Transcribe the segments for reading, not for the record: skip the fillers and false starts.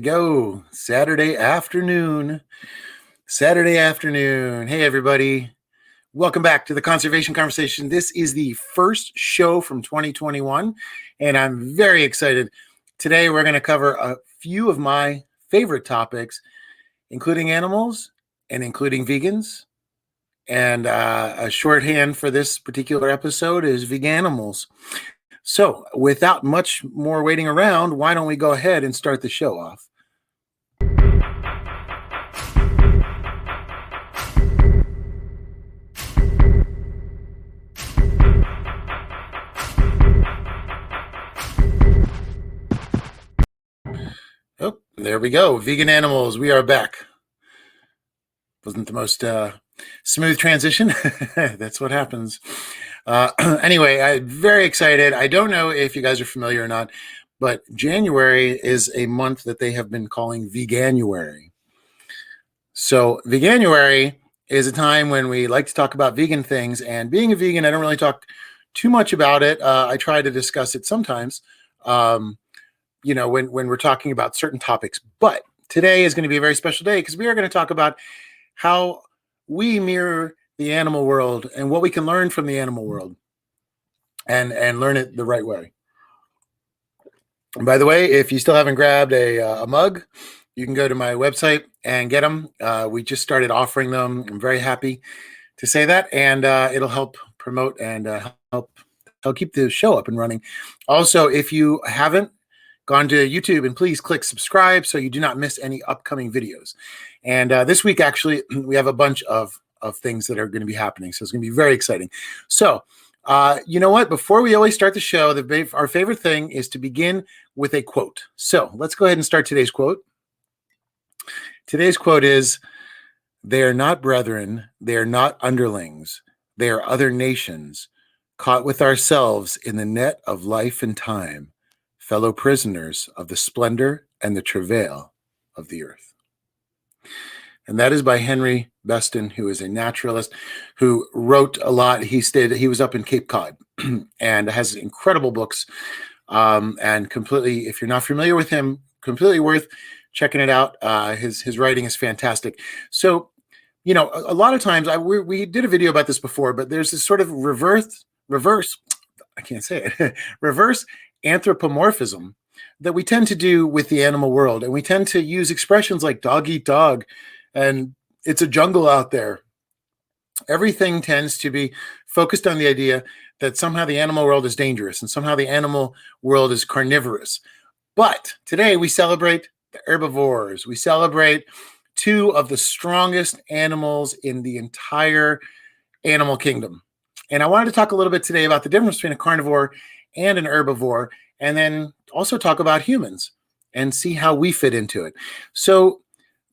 Go Saturday afternoon. Saturday afternoon. Hey, everybody. Welcome back to the Conservation Conversation. This is the first show from 2021, and I'm very excited. Today, we're going to cover a few of my favorite topics, including animals and including vegans. And a shorthand for this particular episode is Veganimals. So, without much more waiting around, why don't we go ahead and start the show off? Oh, there we go. Veganimals. We are back. Wasn't the most smooth transition. That's what happens. Anyway, I'm very excited. I don't know if you guys are familiar or not, but January is a month that they have been calling Veganuary. So Veganuary is a time when we like to talk about vegan things. And being a vegan, I don't really talk too much about it. I try to discuss it sometimes. When we're talking about certain topics. But today is going to be a very special day because we are going to talk about how we mirror the animal world and what we can learn from the animal world and learn it the right way. And by the way, if you still haven't grabbed a mug, you can go to my website and get them. We just started offering them. I'm very happy to say that, and it'll help promote and help keep the show up and running. Also, if you haven't gone to YouTube, and please click subscribe so you do not miss any upcoming videos. And this week, actually, we have a bunch of things that are going to be happening. So it's going to be very exciting. So, you know what? Before we always start the show, our favorite thing is to begin with a quote. So let's go ahead and start today's quote. Today's quote is, "They are not brethren, they are not underlings, they are other nations, caught with ourselves in the net of life and time, fellow prisoners of the splendor and the travail of the earth." And that is by Henry Beston, who is a naturalist who wrote a lot. He was up in Cape Cod and has incredible books. And completely, if you're not familiar with him, completely worth checking it out. His writing is fantastic. So, a lot of times we did a video about this before, but there's this sort of reverse, I can't say it, reverse anthropomorphism that we tend to do with the animal world. And we tend to use expressions like dog eat dog and it's a jungle out there. Everything tends to be focused on the idea that somehow the animal world is dangerous and somehow the animal world is carnivorous. But today we celebrate the herbivores. We celebrate two of the strongest animals in the entire animal kingdom. And I wanted to talk a little bit today about the difference between a carnivore and an herbivore, and then also talk about humans and see how we fit into it. So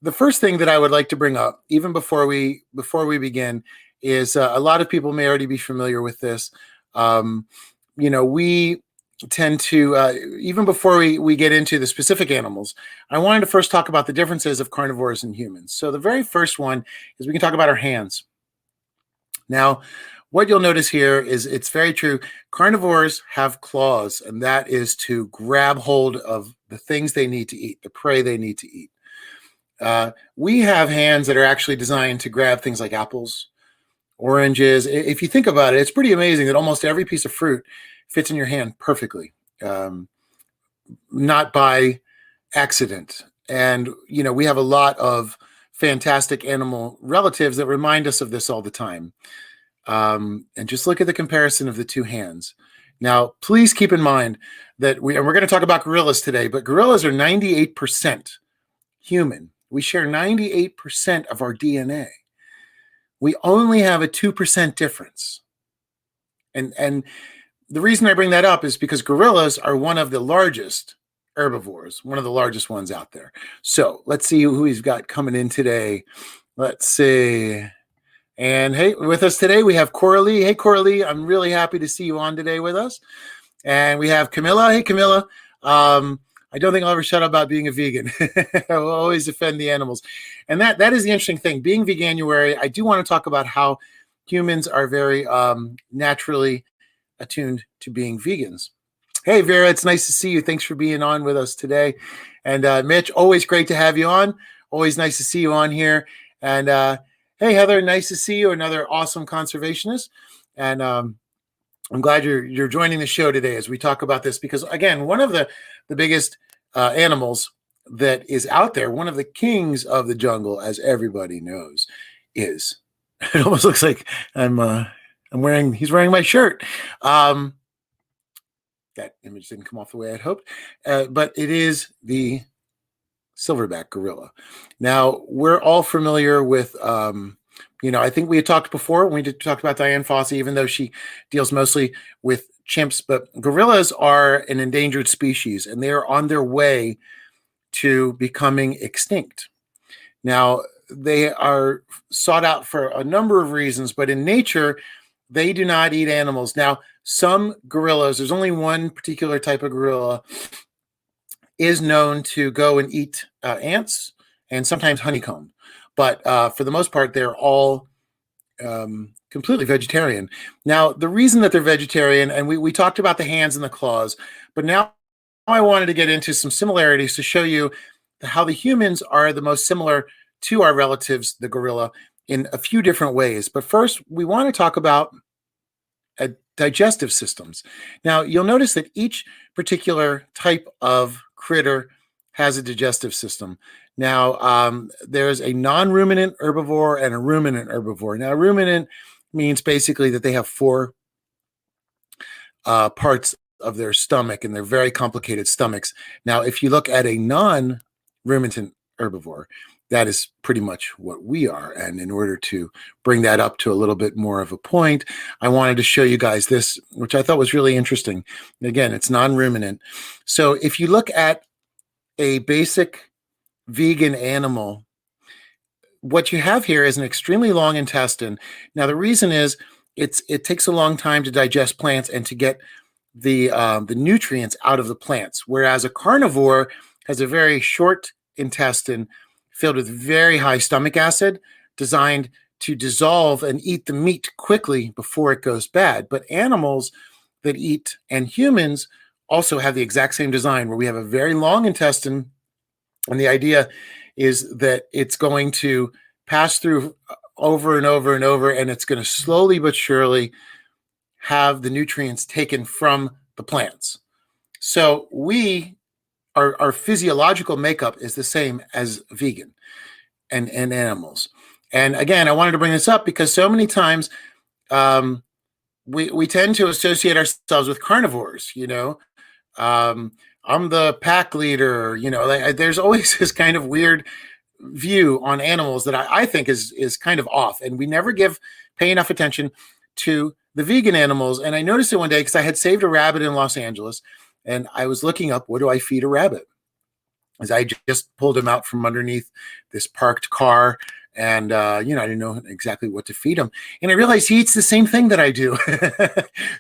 the first thing that I would like to bring up, even before we begin, is a lot of people may already be familiar with this. We tend to, even before we get into the specific animals, I wanted to first talk about the differences of carnivores and humans. So the very first one is we can talk about our hands. Now, what you'll notice here is it's very true. Carnivores have claws, and that is to grab hold of the things they need to eat, the prey they need to eat. We have hands that are actually designed to grab things like apples, oranges. If you think about it, it's pretty amazing that almost every piece of fruit fits in your hand perfectly, not by accident. And, we have a lot of fantastic animal relatives that remind us of this all the time. And just look at the comparison of the two hands. Now, please keep in mind that we're going to talk about gorillas today, but gorillas are 98% human. We share 98% of our DNA. We only have a 2% difference. And the reason I bring that up is because gorillas are one of the largest herbivores, one of the largest ones out there. So let's see who we've got coming in today. Let's see. And hey, with us today, we have Coralie. Hey, Coralie, I'm really happy to see you on today with us. And we have Camilla. Hey, Camilla. I don't think I'll ever shut up about being a vegan. I will always defend the animals. And that is the interesting thing. Being Veganuary, I do want to talk about how humans are very naturally attuned to being vegans. Hey, Vera, it's nice to see you. Thanks for being on with us today. And Mitch, always great to have you on. Always nice to see you on here. And hey, Heather, nice to see you. Another awesome conservationist. And I'm glad you're joining the show today as we talk about this because, again, one of the biggest animals that is out there, one of the kings of the jungle, as everybody knows, is. It almost looks like he's wearing my shirt. That image didn't come off the way I'd hoped, but it is the silverback gorilla. Now, we're all familiar with, I think we had talked before when we talked about Dian Fossey, even though she deals mostly with chimps, but gorillas are an endangered species, and they are on their way to becoming extinct. Now, they are sought out for a number of reasons, but in nature, they do not eat animals. Now, some gorillas, there's only one particular type of gorilla, is known to go and eat ants and sometimes honeycomb. But for the most part, they're all completely vegetarian. Now, the reason that they're vegetarian, and we talked about the hands and the claws, but now I wanted to get into some similarities to show you how the humans are the most similar to our relatives, the gorilla, in a few different ways. But first, we want to talk about digestive systems. Now, you'll notice that each particular type of critter has a digestive system. Now, there's a non-ruminant herbivore and a ruminant herbivore. Now, ruminant means basically that they have four parts of their stomach, and they're very complicated stomachs. Now, if you look at a non-ruminant herbivore, that is pretty much what we are. And in order to bring that up to a little bit more of a point, I wanted to show you guys this, which I thought was really interesting. Again, it's non-ruminant. So if you look at a basic vegan animal, what you have here is an extremely long intestine. Now, the reason is it takes a long time to digest plants and to get the nutrients out of the plants, whereas a carnivore has a very short intestine filled with very high stomach acid, designed to dissolve and eat the meat quickly before it goes bad. But animals that eat, and humans also have the exact same design, where we have a very long intestine, and the idea is that it's going to pass through over and over and over, and it's going to slowly but surely have the nutrients taken from the plants. So our physiological makeup is the same as vegan and animals. And again, I wanted to bring this up because so many times we tend to associate ourselves with carnivores. I'm the pack leader. There's always this kind of weird view on animals that I think is kind of off, and we never pay enough attention to the vegan animals. And I noticed it one day because I had saved a rabbit in Los Angeles. And I was looking up, what do I feed a rabbit? As I just pulled him out from underneath this parked car. And, I didn't know exactly what to feed him. And I realized he eats the same thing that I do.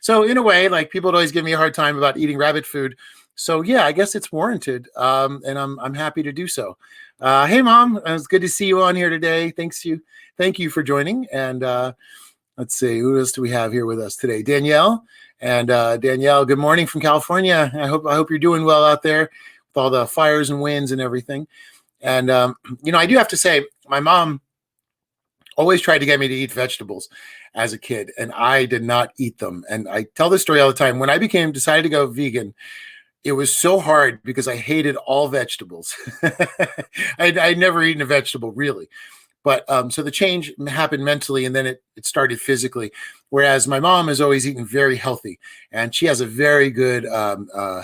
So in a way, like, people would always give me a hard time about eating rabbit food. So yeah, I guess it's warranted. And I'm happy to do so. Hey, Mom, it's good to see you on here today. Thank you for joining. And let's see, who else do we have here with us today? Danielle. And Danielle, good morning from California. I hope you're doing well out there with all the fires and winds and everything. And I do have to say, my mom always tried to get me to eat vegetables as a kid, and I did not eat them. And I tell this story all the time. When I decided to go vegan, it was so hard because I hated all vegetables. I'd never eaten a vegetable, really. But so the change happened mentally, and then it started physically. Whereas my mom has always eaten very healthy, and she has a very good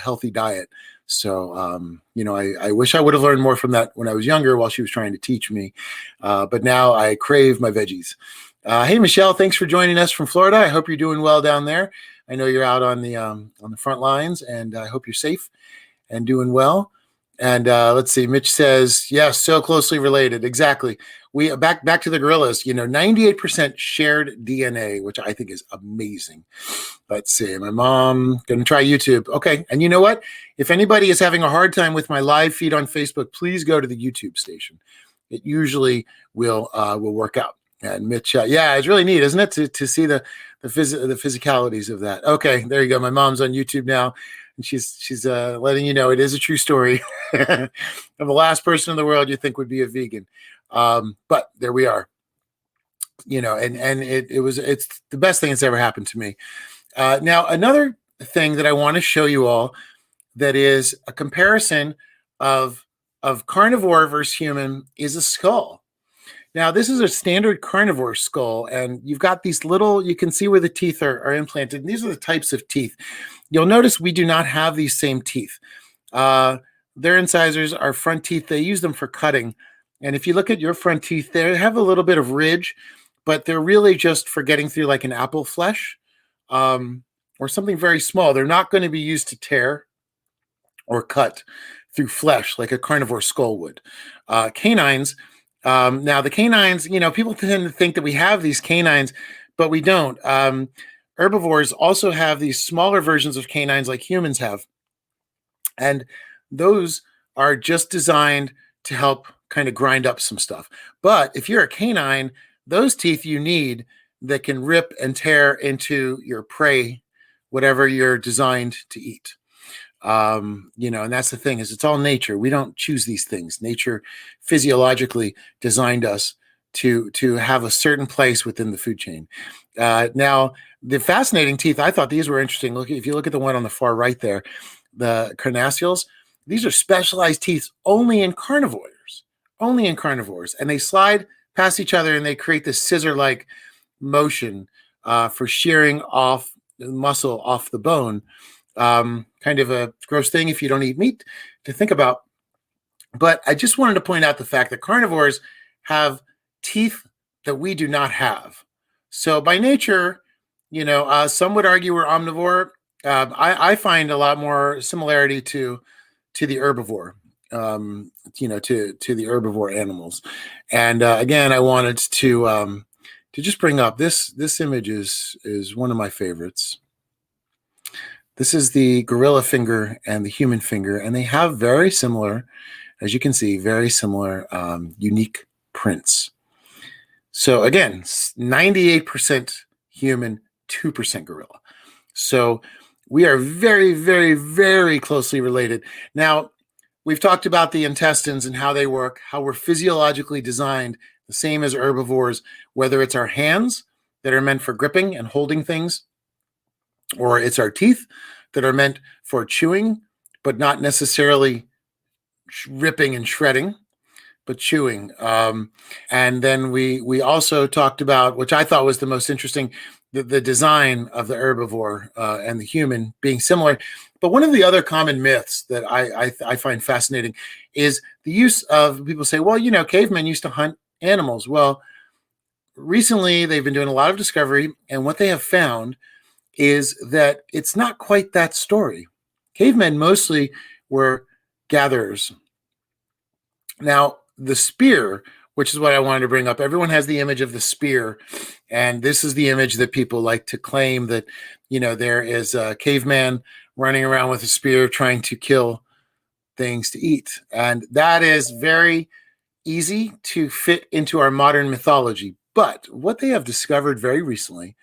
healthy diet. So, I wish I would have learned more from that when I was younger while she was trying to teach me. But now I crave my veggies. Hey, Michelle, thanks for joining us from Florida. I hope you're doing well down there. I know you're out on the front lines, and I hope you're safe and doing well. And let's see, Mitch says, yes, so closely related. Exactly. We back to the gorillas, 98% shared DNA, which I think is amazing. Let's see, my mom going to try YouTube. Okay. And you know what? If anybody is having a hard time with my live feed on Facebook, please go to the YouTube station. It usually will work out. And Mitch, yeah, it's really neat, isn't it, to see the physicalities of that. Okay, there you go. My mom's on YouTube now. And she's letting you know it is a true story of the last person in the world you think would be a vegan. But there we are. And it's the best thing that's ever happened to me. Now, another thing that I want to show you all that is a comparison of carnivore versus human is a skull. Now, this is a standard carnivore skull, and you've got these little, you can see where the teeth are implanted. And these are the types of teeth. You'll notice we do not have these same teeth. Their incisors are front teeth. They use them for cutting. And if you look at your front teeth, they have a little bit of ridge, but they're really just for getting through like an apple flesh or something very small. They're not going to be used to tear or cut through flesh like a carnivore skull would. Canines, now the canines, people tend to think that we have these canines, but we don't. Herbivores also have these smaller versions of canines like humans have. And those are just designed to help kind of grind up some stuff. But if you're a canine, those teeth you need that can rip and tear into your prey, whatever you're designed to eat. And that's the thing, is it's all nature. We don't choose these things. Nature physiologically designed us to have a certain place within the food chain. Now, the fascinating teeth, I thought these were interesting. If you look at the one on the far right there, the carnassials, these are specialized teeth only in carnivores, and they slide past each other and they create this scissor-like motion for shearing off the muscle off the bone. Kind of a gross thing if you don't eat meat to think about. But I just wanted to point out the fact that carnivores have teeth that we do not have. So by nature, some would argue we're omnivore. I find a lot more similarity to the herbivore, to the herbivore animals. And again, I wanted to just bring up this image is one of my favorites. This is the gorilla finger and the human finger, and they have very similar, as you can see, very similar unique prints. So again, 98% human, 2% gorilla. So we are very, very, very closely related. Now, we've talked about the intestines and how they work, how we're physiologically designed the same as herbivores, whether it's our hands that are meant for gripping and holding things, or it's our teeth that are meant for chewing, but not necessarily ripping and shredding, but chewing. And then we also talked about, which I thought was the most interesting, the design of the herbivore and the human being similar. But one of the other common myths that I find fascinating is the use of, people say, well, cavemen used to hunt animals. Well, recently they've been doing a lot of discovery, and what they have found is that it's not quite that story. Cavemen mostly were gatherers. Now, the spear, which is what I wanted to bring up, everyone has the image of the spear, and this is the image that people like to claim that, there is a caveman running around with a spear trying to kill things to eat. And that is very easy to fit into our modern mythology. But what they have discovered very recently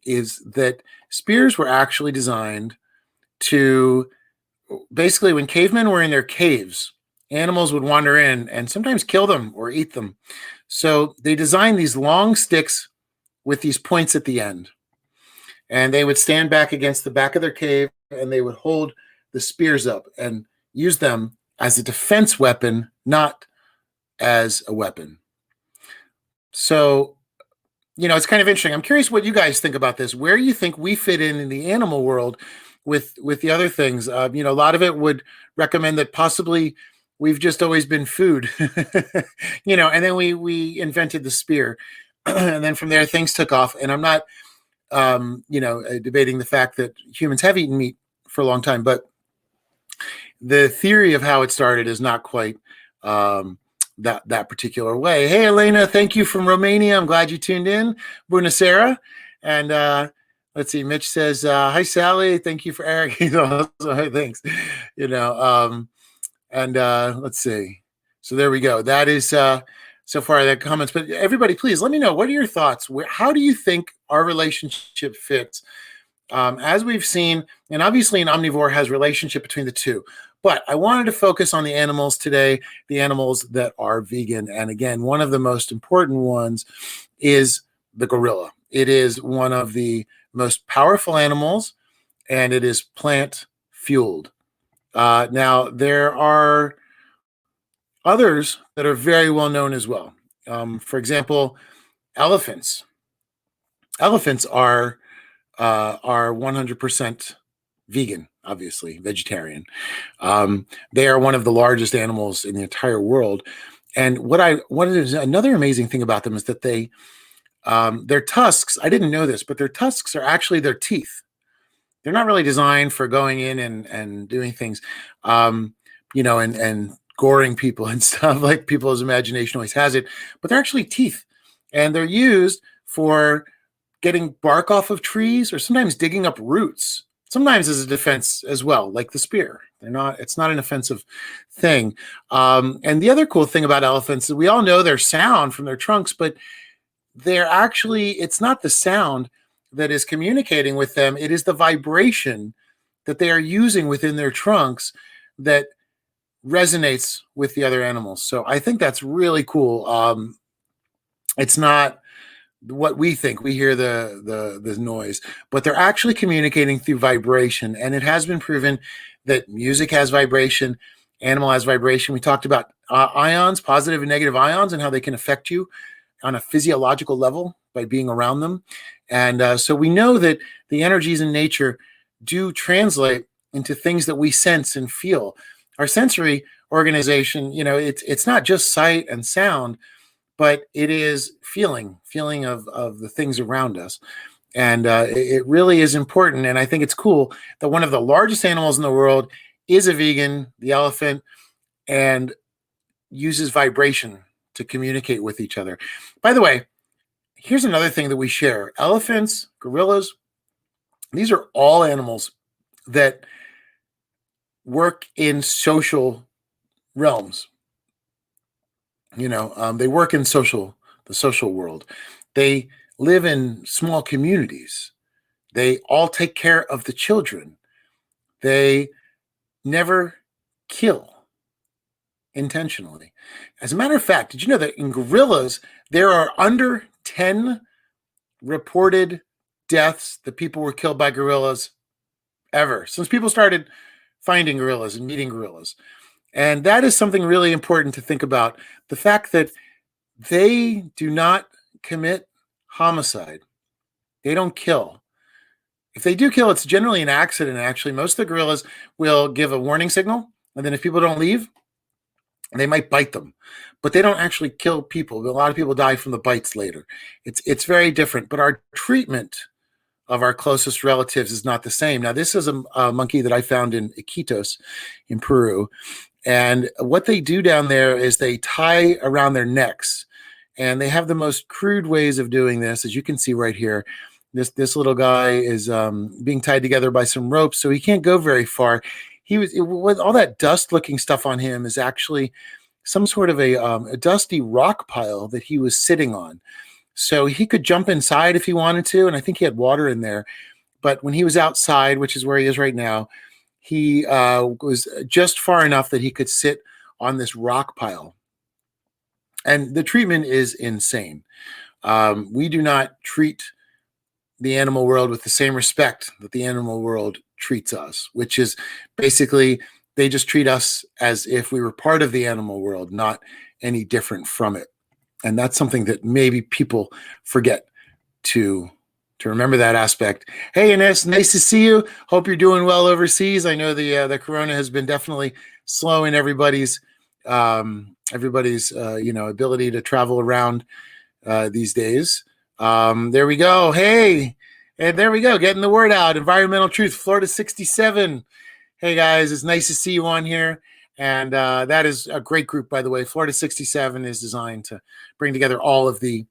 is that spears were actually designed to, basically, when cavemen were in their caves, animals would wander in and sometimes kill them or eat them. So they designed these long sticks with these points at the end. And they would stand back against the back of their cave, and they would hold the spears up and use them as a defense weapon, not as a weapon. So, it's kind of interesting. I'm curious what you guys think about this. Where you think we fit in the animal world with the other things? A lot of it would recommend that possibly we've just always been food, and then we invented the spear. And then from there, things took off. And I'm not, debating the fact that humans have eaten meat for a long time, but the theory of how it started is not quite that particular way. Hey, Elena, thank you from Romania. I'm glad you tuned in. Bună seara. And let's see, Mitch says, hi, Sally. Thank you for Eric. Thanks. And let's see. So there we go. That is so far the comments. But everybody, please let me know, what are your thoughts? How do you think our relationship fits as we've seen, and obviously an omnivore has relationship between the two, but I wanted to focus on the animals today, the animals that are vegan. And again, one of the most important ones is the gorilla. It is one of the most powerful animals, and it is plant fueled. Now, there are others that are very well known as well. For example, elephants. Elephants are 100% vegan, obviously vegetarian. They are one of the largest animals in the entire world. And what is another amazing thing about them is that their tusks. I didn't know this, but their tusks are actually their teeth. They're not really designed for going in and doing things, and goring people and stuff like people's imagination always has it. But they're actually teeth, and they're used for getting bark off of trees or sometimes digging up roots. Sometimes as a defense as well, like the spear. It's not an offensive thing. And the other cool thing about elephants is we all know their sound from their trunks, but it's not the sound that is communicating with them. It is the vibration that they are using within their trunks that resonates with the other animals. So I think that's really cool. It's not what we think. We hear the noise, but they're actually communicating through vibration. And it has been proven that music has vibration, animal has vibration. We talked about ions, positive and negative ions, and how they can affect you on a physiological level by being around them. And so we know that the energies in nature do translate into things that we sense and feel. Our sensory organization, it's not just sight and sound, but it is feeling of the things around us. And it really is important. And I think it's cool that one of the largest animals in the world is a vegan, the elephant, and uses vibration to communicate with each other. By the way, here's another thing that we share. Elephants, gorillas, these are all animals that work in social realms. They work in the social world. They live in small communities. They all take care of the children. They never kill intentionally. As a matter of fact, did you know that in gorillas, there are under 10 reported deaths that people were killed by gorillas ever, since people started finding gorillas and meeting gorillas? And that is something really important to think about. The fact that they do not commit homicide. They don't kill. If they do kill, it's generally an accident, actually. Most of the gorillas will give a warning signal, and then if people don't leave, they might bite them. But they don't actually kill people. A lot of people die from the bites later. It's very different. But our treatment of our closest relatives is not the same. Now, this is a monkey that I found in Iquitos in Peru. And what they do down there is they tie around their necks. And they have the most crude ways of doing this, as you can see right here. This little guy is being tied together by some ropes, so he can't go very far. With all that dust-looking stuff on him is actually some sort of a dusty rock pile that he was sitting on. So he could jump inside if he wanted to, and I think he had water in there. But when he was outside, which is where he is right now, he was just far enough that he could sit on this rock pile. And the treatment is insane. We do not treat the animal world with the same respect that the animal world treats us, which is basically they just treat us as if we were part of the animal world, not any different from it. And that's something that maybe people forget to remember that aspect. Hey, Ines, nice to see you. Hope you're doing well overseas. I know the corona has been definitely slowing everybody's ability to travel around these days. There we go. Hey, and there we go. Getting the word out. Environmental Truth, Florida 67. Hey guys, it's nice to see you on here. And that is a great group, by the way. Florida 67 is designed to bring together all of the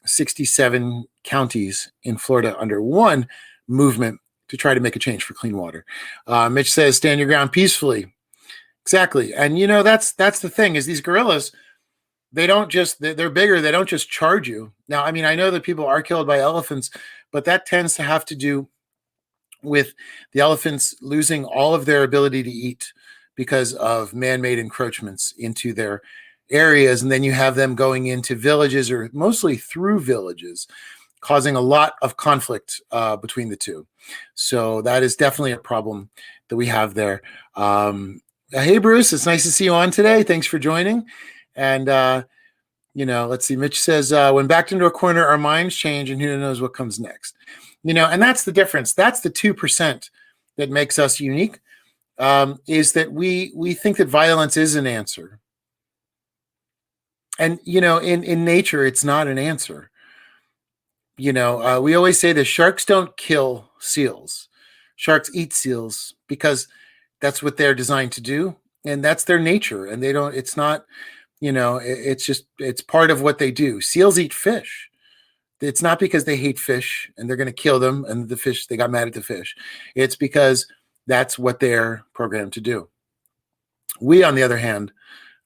67 counties in Florida under one movement to try to make a change for clean water. Mitch says, stand your ground peacefully. Exactly. And that's the thing is these gorillas, they don't just, they're bigger. They don't just charge you. Now, I mean, I know that people are killed by elephants, but that tends to have to do with the elephants losing all of their ability to eat because of man-made encroachments into their areas. And then you have them going into villages, or mostly through villages, causing a lot of conflict between the two. So that is definitely a problem that we have there. Hey, Bruce, it's nice to see you on today. Thanks for joining. And, let's see. Mitch says, when backed into a corner, our minds change and who knows what comes next. And that's the difference. That's the 2% that makes us unique, is that we think that violence is an answer. And, in nature, it's not an answer. We always say that sharks don't kill seals. Sharks eat seals because that's what they're designed to do. And that's their nature. And it's not, it's part of what they do. Seals eat fish. It's not because they hate fish and they're going to kill them and they got mad at the fish. It's because that's what they're programmed to do. We, on the other hand,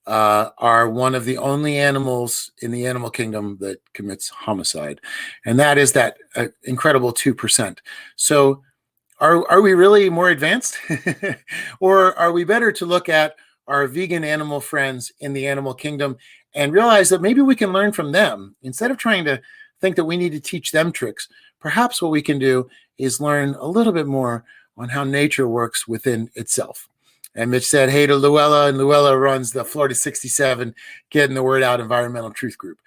are one of the only animals in the animal kingdom that commits homicide. And that is that incredible 2%. So are we really more advanced? Or are we better to look at our vegan animal friends in the animal kingdom and realize that maybe we can learn from them instead of trying to think that we need to teach them tricks? Perhaps what we can do is learn a little bit more on how nature works within itself. And Mitch said, hey to Luella, and Luella runs the Florida 67 Getting the Word Out Environmental Truth Group.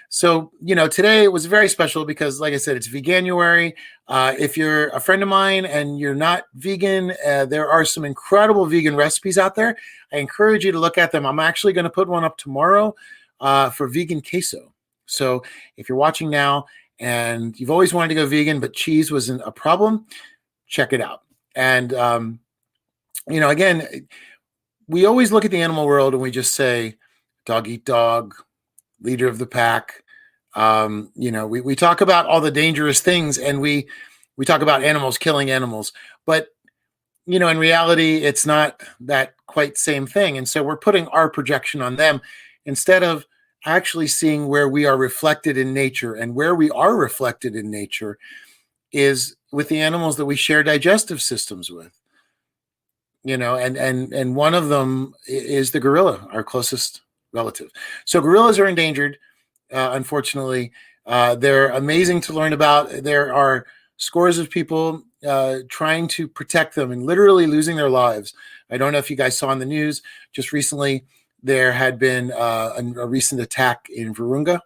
So, today was very special because, like I said, it's Veganuary. If you're a friend of mine and you're not vegan, there are some incredible vegan recipes out there. I encourage you to look at them. I'm actually going to put one up tomorrow for vegan queso. So if you're watching now and you've always wanted to go vegan, but cheese wasn't a problem, check it out. And, again, we always look at the animal world and we just say, dog eat dog, leader of the pack. We talk about all the dangerous things and we talk about animals killing animals, but in reality, it's not that quite same thing. And so we're putting our projection on them instead of actually seeing where we are reflected in nature. And where we are reflected in nature is with the animals that we share digestive systems with. And one of them is the gorilla, our closest relative. So gorillas are endangered, unfortunately. They're amazing to learn about. There are scores of people trying to protect them and literally losing their lives. I don't know if you guys saw in the news, just recently, there had been a recent attack in Virunga,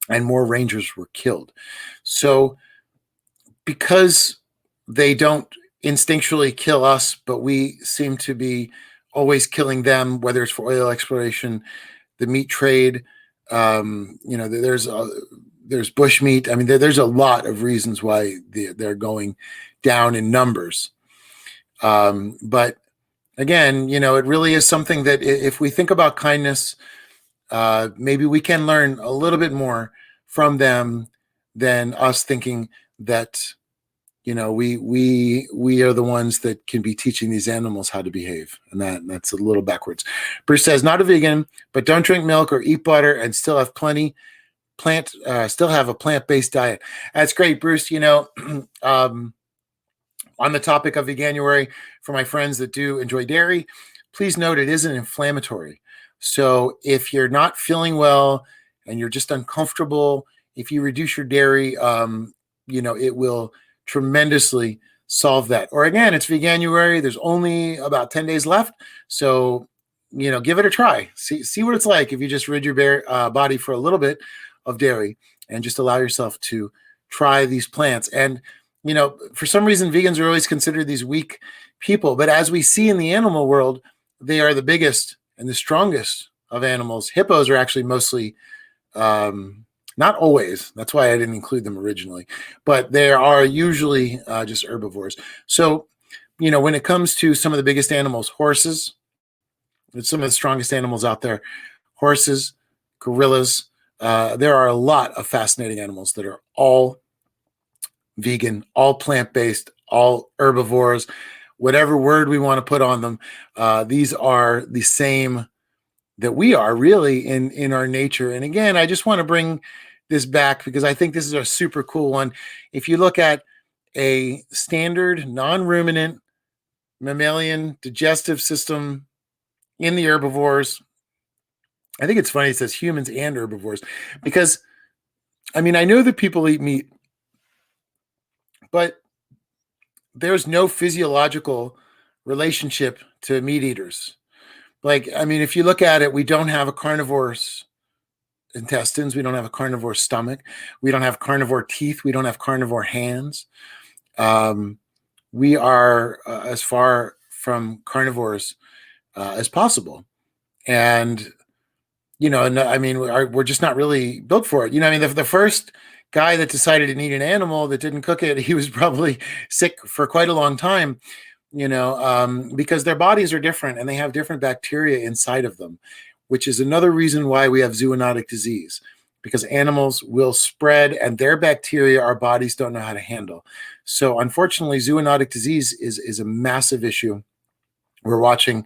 and more rangers were killed. So because they don't instinctually kill us, but we seem to be always killing them, whether it's for oil exploration, the meat trade, there's bush meat. I mean, there's a lot of reasons why they're going down in numbers. But again, it really is something that if we think about kindness, maybe we can learn a little bit more from them than us thinking that we are the ones that can be teaching these animals how to behave, and that's a little backwards. Bruce says, not a vegan, but don't drink milk or eat butter and still have still have a plant-based diet. That's great, Bruce. On the topic of Veganuary, for my friends that do enjoy dairy, please note it isn't inflammatory. So if you're not feeling well and you're just uncomfortable, if you reduce your dairy, it will tremendously solve that. Or again, it's Veganuary. There's only about 10 days left. So, give it a try. See what it's like if you just rid your body for a little bit of dairy and just allow yourself to try these plants. And, for some reason, vegans are always considered these weak people. But as we see in the animal world, they are the biggest and the strongest of animals. Hippos are actually mostly not always. That's why I didn't include them originally. But they are usually just herbivores. So, when it comes to some of the biggest animals, horses, it's some of the strongest animals out there. Horses, gorillas. There are a lot of fascinating animals that are all vegan, all plant-based, all herbivores, whatever word we want to put on them. These are the same that we are really in our nature. And again, I just want to bring this back because I think this is a super cool one. If you look at a standard non-ruminant mammalian digestive system in the herbivores, I think it's funny it says humans and herbivores, because I mean, I know that people eat meat, but there's no physiological relationship to meat eaters. Like, I mean, if you look at it, we don't have a carnivore's intestines. We don't have a carnivore stomach. We don't have carnivore teeth. We don't have carnivore hands. We are as far from carnivores as possible. And, you know, I mean, we're just not really built for it. You know, I mean, the first guy that decided to eat an animal that didn't cook it, he was probably sick for quite a long time, you know, because their bodies are different and they have different bacteria inside of them, which is another reason why we have zoonotic disease, because animals will spread and their bacteria our bodies don't know how to handle. So unfortunately, zoonotic disease is a massive issue. We're watching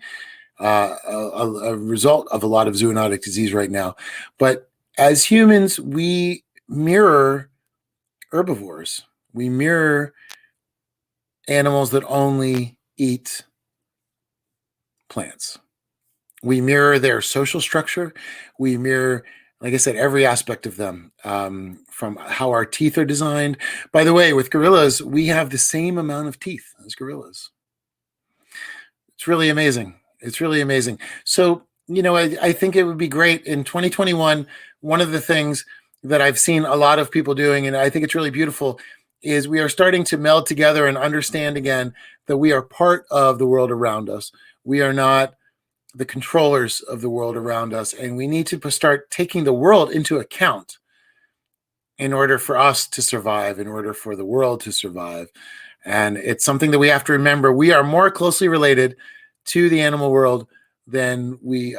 a result of a lot of zoonotic disease right now. But as humans, we mirror herbivores. We mirror animals that only eat plants. We mirror their social structure. We mirror, like I said, every aspect of them, from how our teeth are designed. By the way, with gorillas, we have the same amount of teeth as gorillas. It's really amazing. It's really amazing. So, you know, I think it would be great in 2021. One of the things that I've seen a lot of people doing, and I think it's really beautiful, is we are starting to meld together and understand again that we are part of the world around us. We are not the controllers of the world around us, and we need to start taking the world into account in order for us to survive, in order for the world to survive. And it's something that we have to remember. We are more closely related to the animal world than we've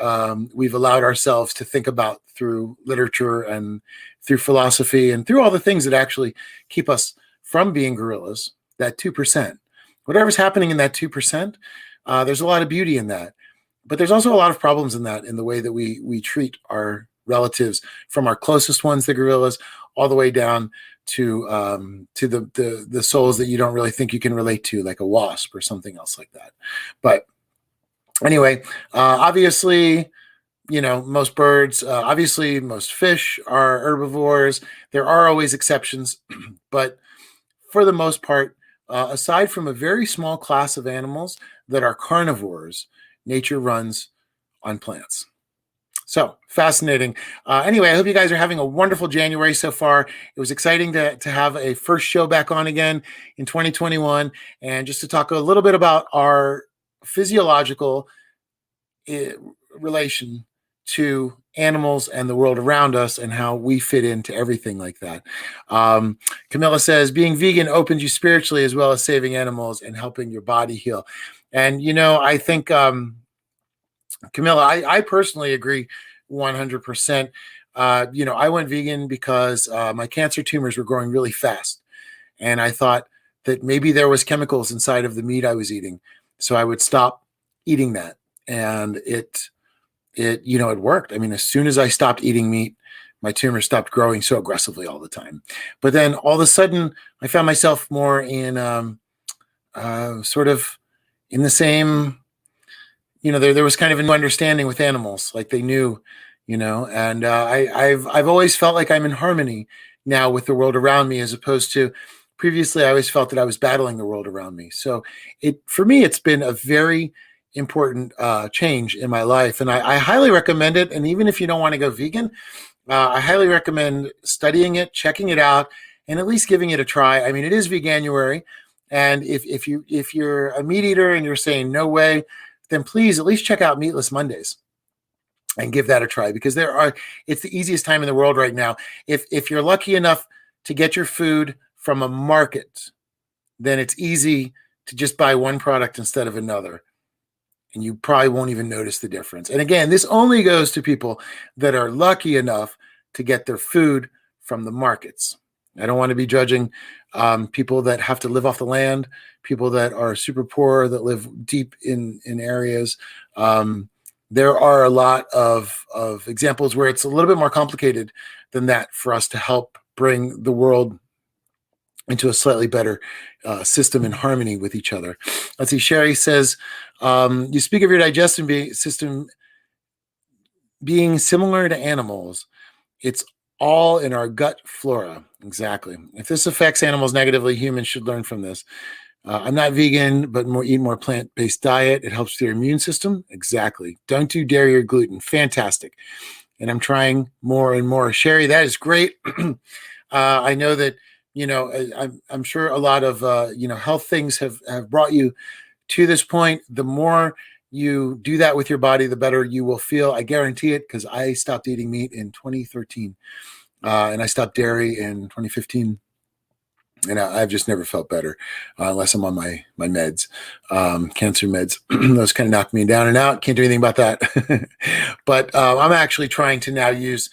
allowed ourselves to think about through literature and through philosophy and through all the things that actually keep us from being gorillas. That 2%, whatever's happening in that 2%, there's a lot of beauty in that. But there's also a lot of problems in that, in the way that we treat our relatives, from our closest ones, the gorillas, all the way down to the souls that you don't really think you can relate to, like a wasp or something else like that. But anyway, obviously, you know, most birds, obviously most fish are herbivores. There are always exceptions, but for the most part, aside from a very small class of animals that are carnivores, nature runs on plants. So fascinating. Anyway, I hope you guys are having a wonderful January so far. It was exciting to have a first show back on again in 2021, and just to talk a little bit about our physiological relation to animals and the world around us and how we fit into everything like that. Camilla says, being vegan opens you spiritually as well as saving animals and helping your body heal. And, you know, I think, Camilla, I personally agree 100%. You know, I went vegan because my cancer tumors were growing really fast. And I thought that maybe there was chemicals inside of the meat I was eating. So I would stop eating that. And it worked. I mean, as soon as I stopped eating meat, my tumor stopped growing so aggressively all the time. But then all of a sudden, I found myself more in sort of in the same, you know, there was kind of a new understanding with animals, like they knew, you know, and I've always felt like I'm in harmony now with the world around me, as opposed to previously I always felt that I was battling the world around me. So for me, it's been a very important change in my life, and I highly recommend it. And even if you don't want to go vegan, I highly recommend studying it, checking it out, and at least giving it a try. I mean, it is Veganuary, and if you're a meat eater and you're saying no way, then please at least check out Meatless Mondays and give that a try, because it's the easiest time in the world right now. If you're lucky enough to get your food from a market, then it's easy to just buy one product instead of another, and you probably won't even notice the difference. And again, this only goes to people that are lucky enough to get their food from the markets. I don't want to be judging people that have to live off the land, people that are super poor, that live deep in areas. there are a lot of examples where it's a little bit more complicated than that for us to help bring the world into a slightly better system in harmony with each other. Let's see. Sherry says, you speak of your digestive system being similar to animals. It's all in our gut flora. Exactly. If this affects animals negatively, humans should learn from this. I'm not vegan, but eat more plant-based diet. It helps your immune system. Exactly. Don't do dairy or gluten. Fantastic. And I'm trying more and more. Sherry, that is great. I know that, I'm sure a lot of, health things have brought you to this point. The more you do that with your body, the better you will feel. I guarantee it, because I stopped eating meat in 2013, and I stopped dairy in 2015. And I've just never felt better unless I'm on my meds, cancer meds. Those kind of knock me down and out. Can't do anything about that. But I'm actually trying to now use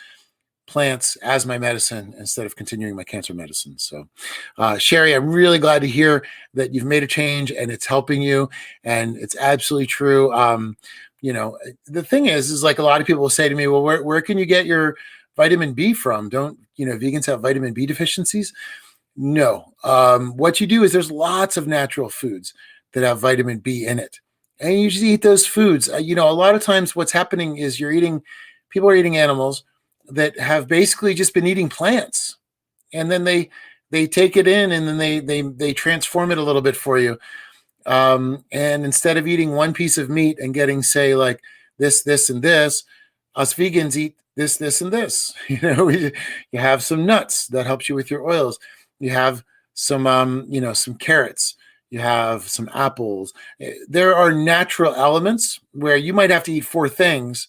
plants as my medicine instead of continuing my cancer medicine. So, Sherry, I'm really glad to hear that you've made a change and it's helping you. And it's absolutely true. The thing is like a lot of people will say to me, well, where can you get your vitamin B from? Don't, vegans have vitamin B deficiencies? No. What you do is there's lots of natural foods that have vitamin B in it. And you just eat those foods. A lot of times what's happening is people are eating animals that have basically just been eating plants. And then they take it in and then they transform it a little bit for you. And instead of eating one piece of meat and getting, say, like this, and this, us vegans eat this, and this. You have some nuts that helps you with your oils. You have some, some carrots. You have some apples. There are natural elements where you might have to eat 4 things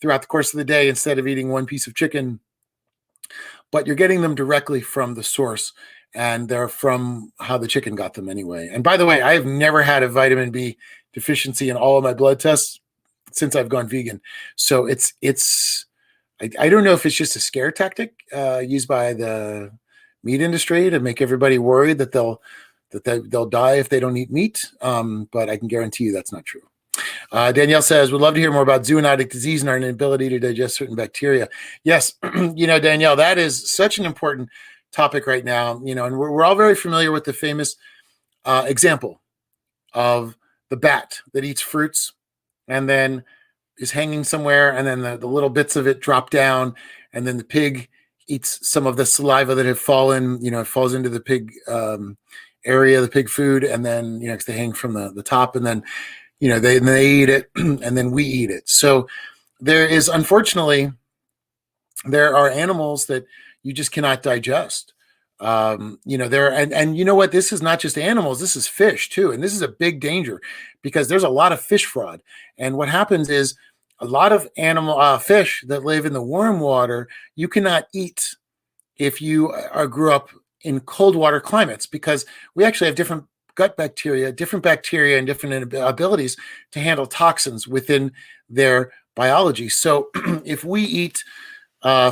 throughout the course of the day instead of eating one piece of chicken, but you're getting them directly from the source, and they're from how the chicken got them anyway. And by the way, I have never had a vitamin B deficiency in all of my blood tests since I've gone vegan. So I don't know if it's just a scare tactic used by the meat industry to make everybody worried that they'll die if they don't eat meat. But I can guarantee you that's not true. Danielle says, would love to hear more about zoonotic disease and our inability to digest certain bacteria. Yes, Danielle, that is such an important topic right now. And we're all very familiar with the famous example of the bat that eats fruits and then is hanging somewhere, and then the little bits of it drop down, and then the pig eats some of the saliva that had fallen, it falls into the pig area, the pig food, and then, because they hang from the top, and then, they eat it, and then we eat it. So unfortunately, there are animals that you just cannot digest. And you know what? This is not just animals. This is fish too. And this is a big danger because there's a lot of fish fraud. And what happens is a lot of fish that live in the warm water, you cannot eat if you grew up in cold water climates, because we actually have different gut bacteria, and different abilities to handle toxins within their biology. So if we eat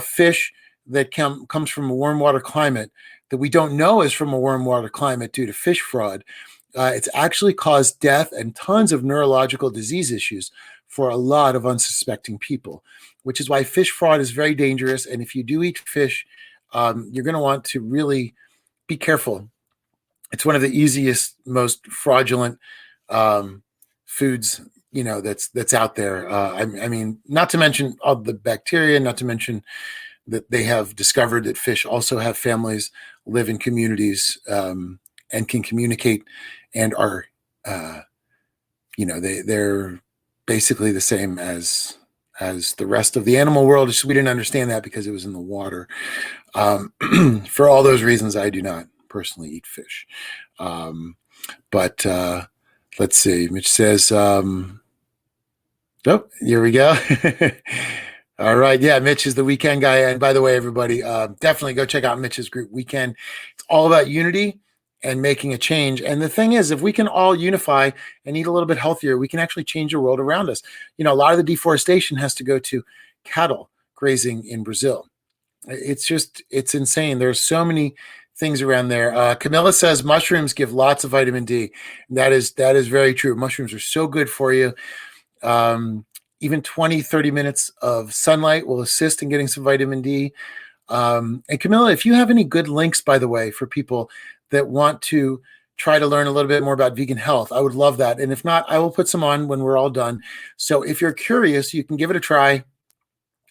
fish that comes from a warm water climate that we don't know is from a warm water climate due to fish fraud, it's actually caused death and tons of neurological disease issues for a lot of unsuspecting people, which is why fish fraud is very dangerous. And if you do eat fish, you're going to want to really be careful. It's one of the easiest, most fraudulent foods, that's out there. I mean, not to mention all the bacteria, not to mention that they have discovered that fish also have families, live in communities, and can communicate, and are, they're basically the same as the rest of the animal world. Just we didn't understand that because it was in the water. For all those reasons, I do not personally eat fish. But let's see. Mitch says, oh, here we go. All right. Yeah, Mitch is the weekend guy. And by the way, everybody, definitely go check out Mitch's group, Weekend. It's all about unity and making a change. And the thing is, if we can all unify and eat a little bit healthier, we can actually change the world around us. A lot of the deforestation has to go to cattle grazing in Brazil. It's insane. There's so many things around there. Camilla says mushrooms give lots of vitamin D. And that is very true. Mushrooms are so good for you. even 20, 30 minutes of sunlight will assist in getting some vitamin D. And Camilla, if you have any good links, by the way, for people that want to try to learn a little bit more about vegan health, I would love that. And if not, I will put some on when we're all done. So if you're curious, you can give it a try.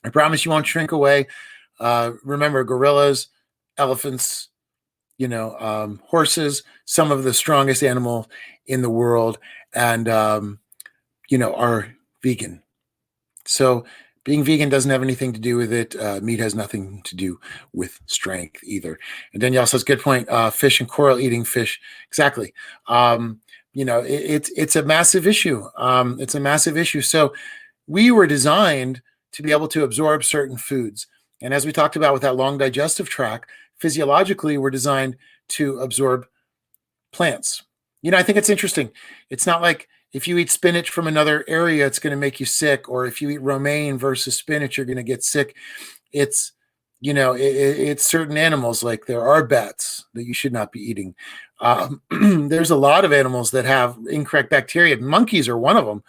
I promise you won't shrink away. Remember, gorillas, elephants, horses, some of the strongest animals in the world, and, are vegan. So being vegan doesn't have anything to do with it. Meat has nothing to do with strength either. And Danielle says, good point. Fish and coral eating fish. Exactly. It's a massive issue. It's a massive issue. So we were designed to be able to absorb certain foods. And as we talked about with that long digestive tract, physiologically, we're designed to absorb plants. I think it's interesting. It's not like if you eat spinach from another area, it's going to make you sick. Or if you eat romaine versus spinach, you're going to get sick. It's, it's certain animals, like there are bats that you should not be eating. There's a lot of animals that have incorrect bacteria. Monkeys are one of them.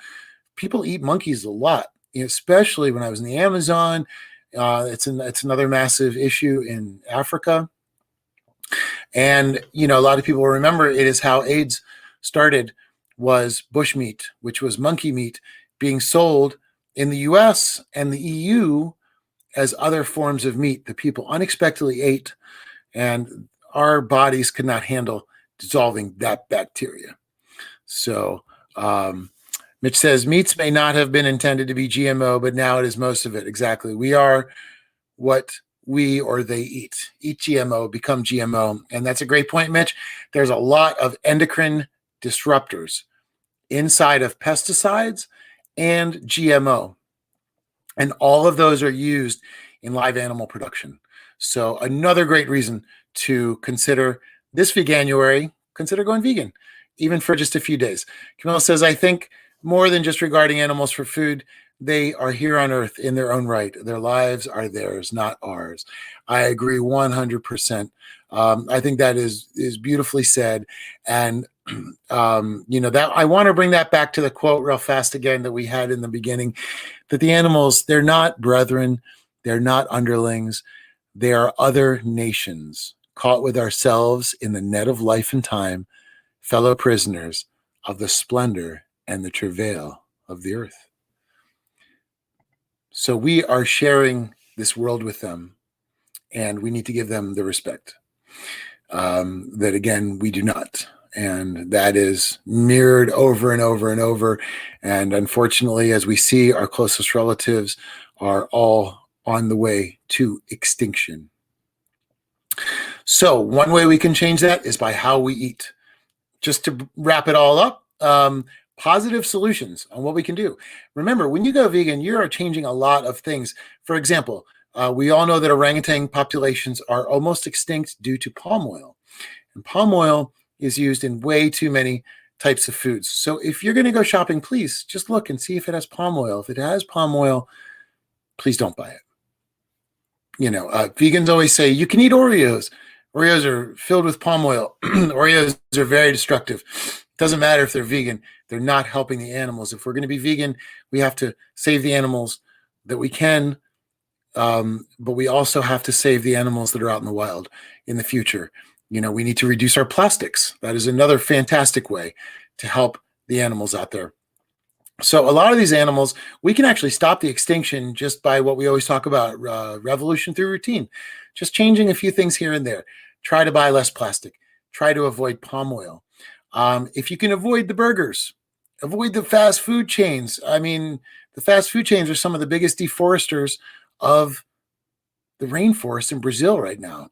People eat monkeys a lot, especially when I was in the Amazon. It's another massive issue in Africa. And, a lot of people remember it is how AIDS started, was bushmeat, which was monkey meat being sold in the US and the EU as other forms of meat that people unexpectedly ate, and our bodies could not handle dissolving that bacteria. So Mitch says, meats may not have been intended to be GMO, but now it is most of it. Exactly. We are what we or they eat. Eat GMO, become GMO. And that's a great point, Mitch. There's a lot of endocrine disruptors inside of pesticides and GMO. And all of those are used in live animal production. So another great reason to consider this Veganuary, consider going vegan, even for just a few days. Camilla says, I think more than just regarding animals for food, they are here on earth in their own right. Their lives are theirs, not ours. I agree 100%. I think that is beautifully said. And, that I want to bring that back to the quote real fast again that we had in the beginning, that the animals, they're not brethren, they're not underlings, they are other nations caught with ourselves in the net of life and time, fellow prisoners of the splendor and the travail of the earth. So we are sharing this world with them, and we need to give them the respect that, again, we do not. And that is mirrored over and over and over. And unfortunately, as we see, our closest relatives are all on the way to extinction. So one way we can change that is by how we eat. Just to wrap it all up, positive solutions on what we can do. Remember, when you go vegan, you are changing a lot of things. For example, we all know that orangutan populations are almost extinct due to palm oil. And palm oil is used in way too many types of foods. So if you're going to go shopping, please just look and see if it has palm oil. If it has palm oil, please don't buy it. Vegans always say you can eat Oreos. Oreos are filled with palm oil. Oreos are very destructive. Doesn't matter if they're vegan. They're not helping the animals. If we're going to be vegan, we have to save the animals that we can, but we also have to save the animals that are out in the wild in the future. We need to reduce our plastics. That is another fantastic way to help the animals out there. So a lot of these animals, we can actually stop the extinction just by what we always talk about, revolution through routine. Just changing a few things here and there. Try to buy less plastic. Try to avoid palm oil. If you can avoid the burgers, avoid the fast food chains. I mean, the fast food chains are some of the biggest deforesters of the rainforest in Brazil right now.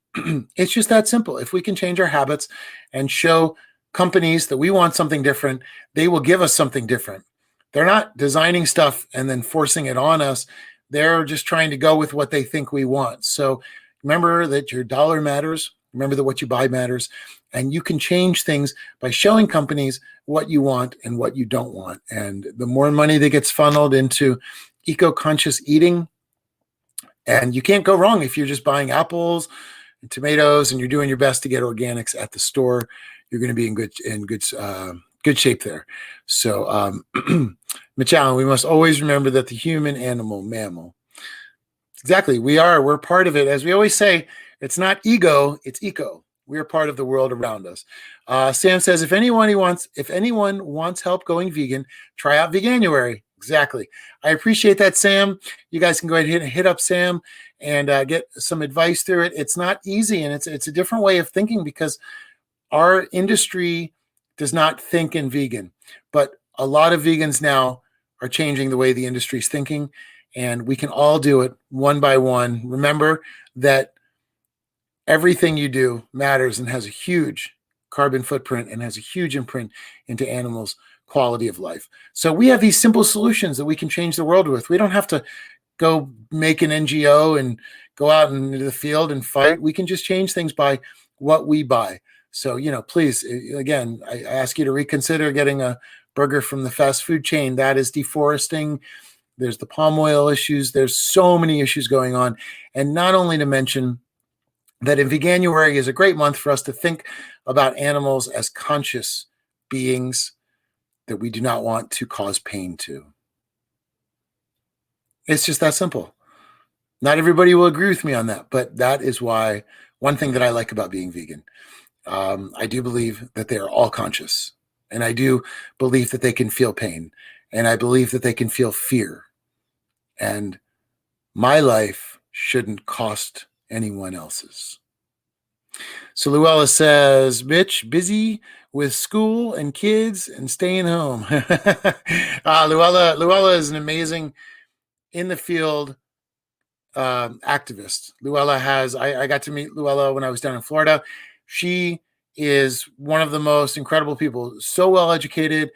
It's just that simple. If we can change our habits and show companies that we want something different, they will give us something different. They're not designing stuff and then forcing it on us. They're just trying to go with what they think we want. So remember that your dollar matters. Remember that what you buy matters. And you can change things by showing companies what you want and what you don't want. And the more money that gets funneled into eco-conscious eating, and you can't go wrong if you're just buying apples and tomatoes and you're doing your best to get organics at the store, you're going to be in good good shape there. So, Mitch Allen, we must always remember that the human, animal, mammal. Exactly. We're part of it. As we always say, it's not ego, it's eco. We are part of the world around us. Sam says, if anyone wants help going vegan, try out Veganuary. Exactly. I appreciate that, Sam. You guys can go ahead and hit up Sam and get some advice through it. It's not easy, and it's a different way of thinking because our industry does not think in vegan, but a lot of vegans now are changing the way the industry is thinking, and we can all do it one by one. Remember that everything you do matters and has a huge carbon footprint and has a huge imprint into animals' quality of life. So we have these simple solutions that we can change the world with. We don't have to go make an NGO and go out into the field and fight. We can just change things by what we buy. So, please, again, I ask you to reconsider getting a burger from the fast food chain. That is deforesting. There's the palm oil issues. There's so many issues going on. And not only to mention that in Veganuary is a great month for us to think about animals as conscious beings that we do not want to cause pain to. It's just that simple. Not everybody will agree with me on that, but that is why one thing that I like about being vegan. I do believe that they are all conscious, and I do believe that they can feel pain, and I believe that they can feel fear. And my life shouldn't cost anyone else's. So Luella says, Mitch, busy with school and kids and staying home. Luella is an amazing in the field activist. Luella I got to meet Luella when I was down in Florida. She is one of the most incredible people, so well educated,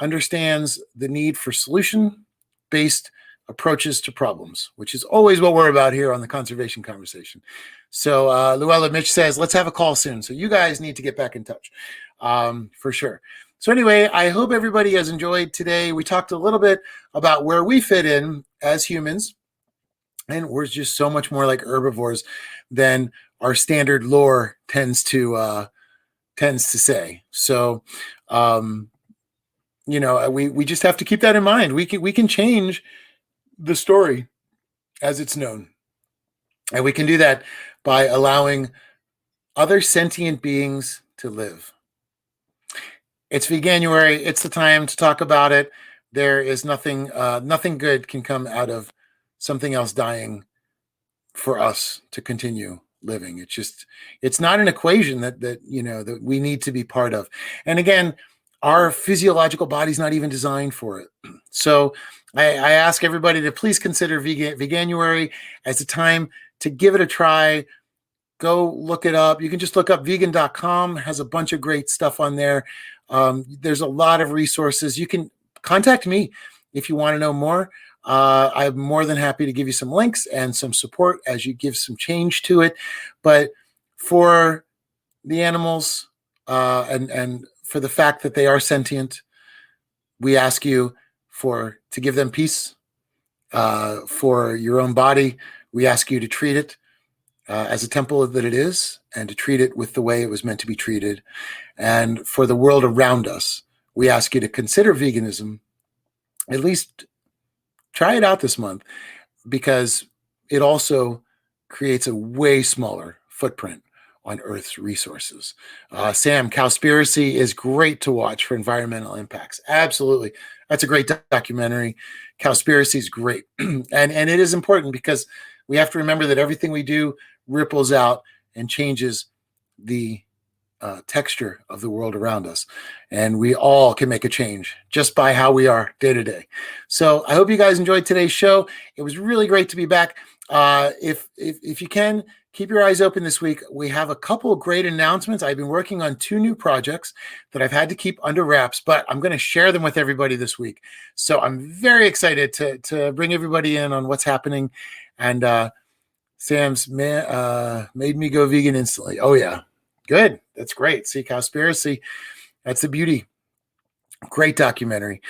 understands the need for solution-based approaches to problems, which is always what we're about here on the Conservation Conversation. So Luella, Mitch says, let's have a call soon. So you guys need to get back in touch for sure. So anyway, I hope everybody has enjoyed today. We talked a little bit about where we fit in as humans, and we're just so much more like herbivores than our standard lore tends to say. So, we just have to keep that in mind. We can change the story as it's known, and we can do that by allowing other sentient beings to live. It's Veganuary. It's the time to talk about it. There is nothing good can come out of something else dying for us to continue living. It's not an equation that we need to be part of. And again, our physiological body's not even designed for it. So I ask everybody to please consider Veganuary as a time to give it a try. Go look it up. You can just look up vegan.com. It has a bunch of great stuff on there. There's a lot of resources. You can contact me if you want to know more. I'm more than happy to give you some links and some support as you give some change to it. But for the animals and for the fact that they are sentient, we ask you to give them peace. For your own body, we ask you to treat it as a temple that it is, and to treat it with the way it was meant to be treated. And for the world around us, we ask you to consider veganism. At least try it out this month, because it also creates a way smaller footprint on Earth's resources. Sam, Cowspiracy is great to watch for environmental impacts. Absolutely. That's a great documentary. Cowspiracy is great. and it is important because we have to remember that everything we do ripples out and changes the texture of the world around us. And we all can make a change just by how we are day to day. So I hope you guys enjoyed today's show. It was really great to be back. If you can, keep your eyes open this week. We have a couple of great announcements. I've been working on 2 new projects that I've had to keep under wraps, but I'm going to share them with everybody this week. So I'm very excited to bring everybody in on what's happening. And Sam's made me go vegan instantly. Oh, yeah. Good. That's great. See, Cowspiracy. That's the beauty. Great documentary.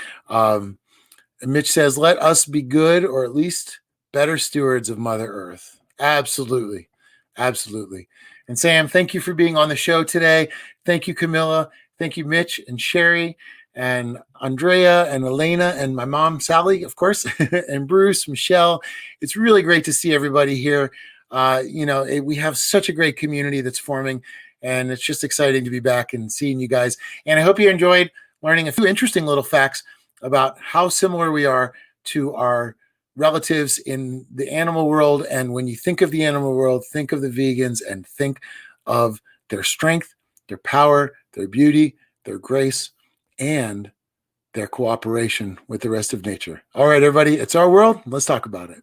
Mitch says, let us be good, or at least better stewards of Mother Earth. Absolutely. Absolutely. And Sam, thank you for being on the show today. Thank you, Camilla. Thank you, Mitch and Sherry. and Andrea and Elena and my mom, Sally, of course, and Bruce, Michelle. It's really great to see everybody here. We have such a great community that's forming, and it's just exciting to be back and seeing you guys. And I hope you enjoyed learning a few interesting little facts about how similar we are to our relatives in the animal world. And when you think of the animal world, think of the vegans and think of their strength, their power, their beauty, their grace, and their cooperation with the rest of nature. All right, everybody, it's our world. Let's talk about it.